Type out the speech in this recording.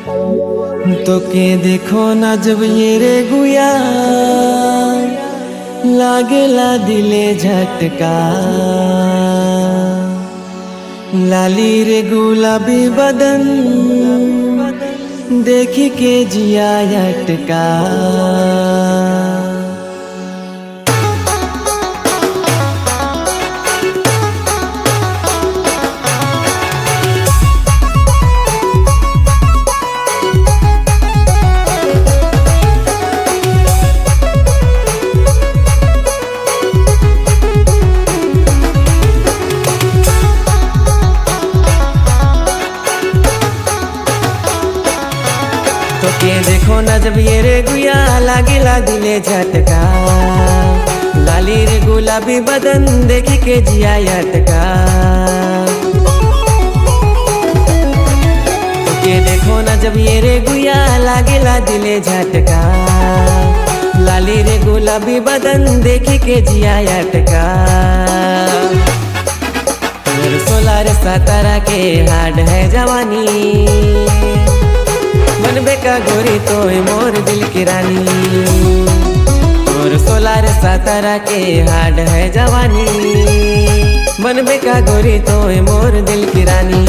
तो के देखो ना जब ये रे गुया लागेला दिले झटका। लाली रे गुलाबी बदन देखी के जिया अटका। तो के देखो ना जब ये रे गुया लागेला दिले झटका। लाली रे गुलाबी बदन देखी के जिया अटका। तो के देखो ना जब ये रे गुया लागेला दिले झटका। लाली रे गुलाबी बदन देखी के जिया अटका। 16 17 के हाड है जवानी, बनबे का गोरी तो मोर दिल की रानी। और 16 17 के हाड है जवानी, बनबे का गोरी तो मोर दिल की रानी।